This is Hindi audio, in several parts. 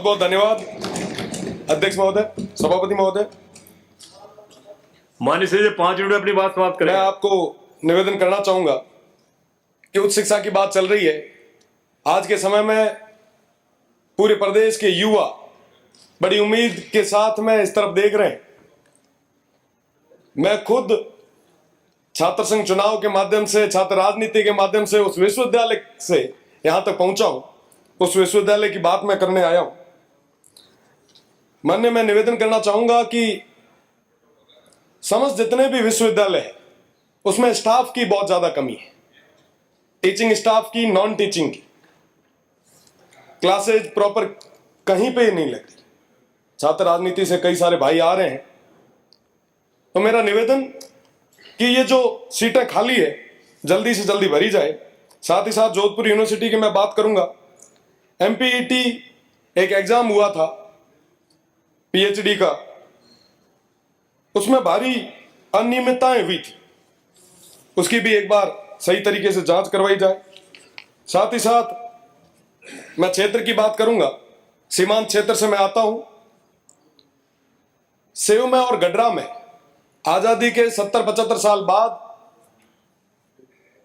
बहुत बहुत धन्यवाद अध्यक्ष महोदय, सभापति महोदय। माननीय से 5 मिनट में अपनी बात समाप्त करें। मैं आपको निवेदन करना चाहूंगा कि उच्च शिक्षा की बात चल रही है। आज के समय में पूरे प्रदेश के युवा बड़ी उम्मीद के साथ में इस तरफ देख रहे हैं। मैं खुद छात्र संघ चुनाव के माध्यम से, छात्र राजनीति के माध्यम से उस विश्वविद्यालय से यहां तक पहुंचा हूं। उस विश्वविद्यालय की बात मैं करने आया हूं। माननीय, मैं निवेदन करना चाहूंगा कि समस्त जितने भी विश्वविद्यालय हैं उसमें स्टाफ की बहुत ज्यादा कमी है। टीचिंग स्टाफ की, नॉन टीचिंग की क्लासेज प्रॉपर कहीं पे नहीं लगती। छात्र राजनीति से कई सारे भाई आ रहे हैं, तो मेरा निवेदन कि ये जो सीटें खाली है जल्दी से जल्दी भरी जाए। साथ ही साथ जोधपुर यूनिवर्सिटी की मैं बात करूंगा। MPET एक एग्जाम हुआ था PhD का, उसमें भारी अनियमितताएं हुई थी। उसकी भी एक बार सही तरीके से जांच करवाई जाए। साथ ही साथ मैं क्षेत्र की बात करूंगा। सीमांत क्षेत्र से मैं आता हूं। सेव में और गडरा में आजादी के 70-75 साल बाद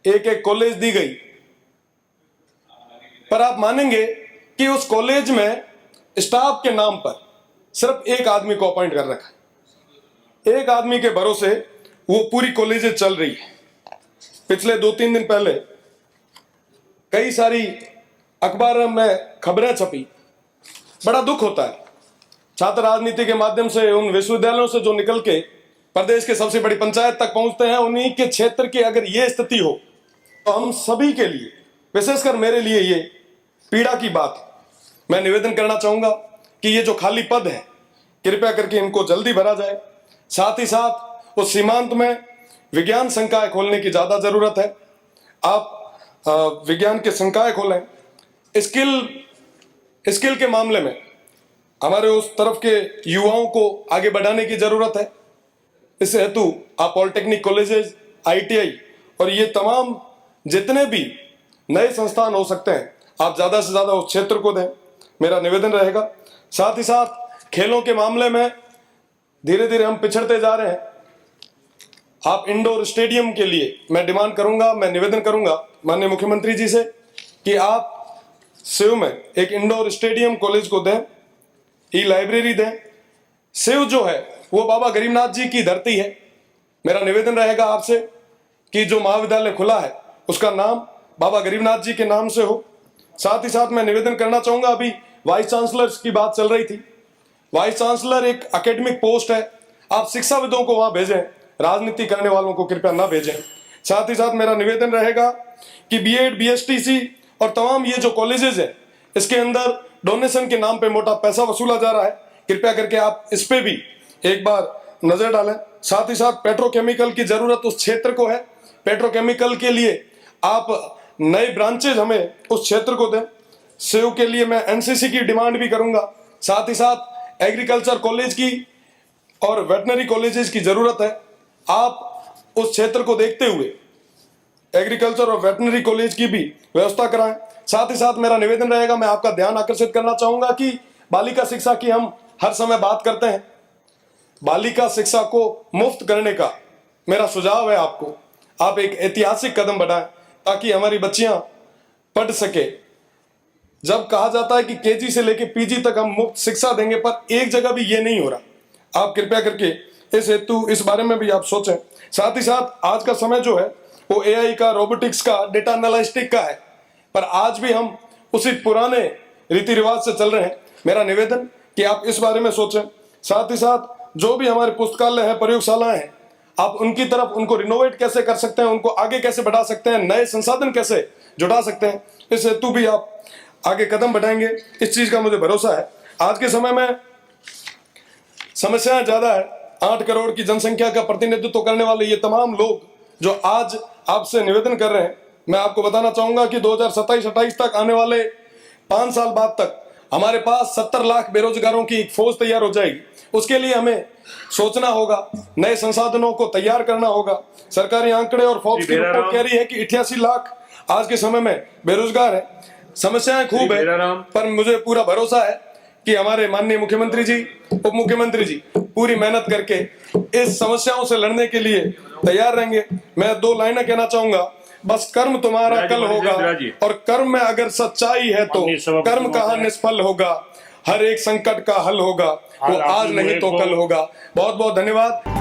एक एक कॉलेज दी गई, पर आप मानेंगे कि उस कॉलेज में स्टाफ के नाम पर सिर्फ एक आदमी को अपॉइंट कर रखा है। एक आदमी के भरोसे वो पूरी कॉलेजें चल रही है। पिछले 2-3 दिन पहले कई सारी अखबारों में खबरें छपी। बड़ा दुख होता है। छात्र राजनीति के माध्यम से उन विश्वविद्यालयों से जो निकल के प्रदेश के सबसे बड़ी पंचायत तक पहुंचते हैं, उन्हीं के क्षेत्र की अगर ये स्थिति हो तो हम सभी के लिए, विशेषकर मेरे लिए, ये पीड़ा की बात है। मैं निवेदन करना चाहूंगा कि ये जो खाली पद है कृपया करके इनको जल्दी भरा जाए। साथ ही साथ उस सीमांत में विज्ञान संकाय खोलने की ज्यादा जरूरत है। आप विज्ञान के संकाय खोलें। स्किल के मामले में हमारे उस तरफ के युवाओं को आगे बढ़ाने की जरूरत है। इस हेतु आप पॉलिटेक्निक कॉलेजेस, ITI और ये तमाम जितने भी नए संस्थान हो सकते हैं, आप ज्यादा से ज्यादा उस क्षेत्र को दें, मेरा निवेदन रहेगा। साथ ही साथ खेलों के मामले में धीरे धीरे हम पिछड़ते जा रहे हैं। आप इंडोर स्टेडियम के लिए मैं डिमांड करूंगा, मैं निवेदन करूंगा माननीय मुख्यमंत्री जी से कि आप सेव में एक इंडोर स्टेडियम कॉलेज को दें, लाइब्रेरी दें। सेव जो है वो बाबा गरीबनाथ जी की धरती है। मेरा निवेदन रहेगा आपसे कि जो महाविद्यालय खुला है उसका नाम बाबा गरीबनाथ जी के नाम से हो। साथ ही साथ मैं निवेदन करना चाहूंगा, अभी वाइस चांसलर की बात चल रही थी। वाइस चांसलर एक एकेडमिक पोस्ट है। आप शिक्षाविदों को वहां भेजें, राजनीति करने वालों को कृपया ना भेजें। साथ ही साथ मेरा निवेदन रहेगा कि BEd, BSTC और तमाम ये जो कॉलेजेस है, इसके अंदर डोनेशन के नाम पे मोटा पैसा वसूला जा रहा है। कृपया करके आप इस पे भी एक बार नजर डालें। साथ ही साथ पेट्रोकेमिकल की जरूरत उस क्षेत्र को है। पेट्रोकेमिकल के लिए आप नए ब्रांचेज हमें उस क्षेत्र को दें। सेव के लिए मैं NCC की डिमांड भी करूंगा। साथ ही साथ एग्रीकल्चर कॉलेज की और वेटनरी कॉलेजेस की जरूरत है। आप उस क्षेत्र को देखते हुए एग्रीकल्चर और वेटनरी कॉलेज की भी व्यवस्था कराएं। साथ ही साथ मेरा निवेदन रहेगा, मैं आपका ध्यान आकर्षित करना चाहूंगा कि बालिका शिक्षा की हम हर समय बात करते हैं। बालिका शिक्षा को मुफ्त करने का मेरा सुझाव है आपको। आप एक ऐतिहासिक कदम बढ़ाएं ताकि हमारी बच्चियां पढ़ सके। जब कहा जाता है कि KG से लेकर PG तक हम मुफ्त शिक्षा देंगे, पर एक जगह भी ये नहीं हो रहा। आप कृपया करके इस हेतु इस बारे में भी आप सोचें। साथ ही साथ आज का समय जो है वो AI का, रोबोटिक्स का, डेटा एनालिस्टिक का है, पर आज भी हम उसी पुराने रीति रिवाज से चल रहे हैं। मेरा निवेदन कि आप इस बारे में सोचें। साथ ही साथ जो भी हमारे पुस्तकालय हैं, प्रयोगशालाएं हैं, आप उनकी तरफ उनको रिनोवेट कैसे कर सकते हैं, उनको आगे कैसे बढ़ा सकते हैं, नए संसाधन कैसे जुटा सकते हैं, इस हेतु भी आप आगे कदम बढ़ाएंगे, इस चीज का मुझे भरोसा है। आज के समय में समस्याएं ज्यादा है। 8 करोड़ की जनसंख्या का प्रतिनिधित्व करने वाले ये तमाम लोग जो आज आपसे निवेदन कर रहे हैं, मैं आपको बताना चाहूंगा कि 2027-28 तक आने वाले 5 साल बाद तक हमारे पास 70 लाख बेरोजगारों की एक फौज तैयार हो जाएगी। उसके लिए हमें सोचना होगा, नए संसाधनों को तैयार करना होगा। सरकारी आंकड़े और फोर्ब्स की रिपोर्ट कह रही है कि 88 लाख आज के समय में बेरोजगार है। समस्याएं खूब है, पर मुझे पूरा भरोसा है कि हमारे माननीय मुख्यमंत्री जी, उप मुख्यमंत्री जी पूरी मेहनत करके इस समस्याओं से लड़ने के लिए तैयार रहेंगे। मैं 2 लाइनें कहना चाहूंगा, बस कर्म तुम्हारा कल होगा, और कर्म में अगर सच्चाई है तो कर्म कहाँ निष्फल होगा, हर एक संकट का हल होगा, वो आज नहीं तो कल होगा। बहुत बहुत धन्यवाद।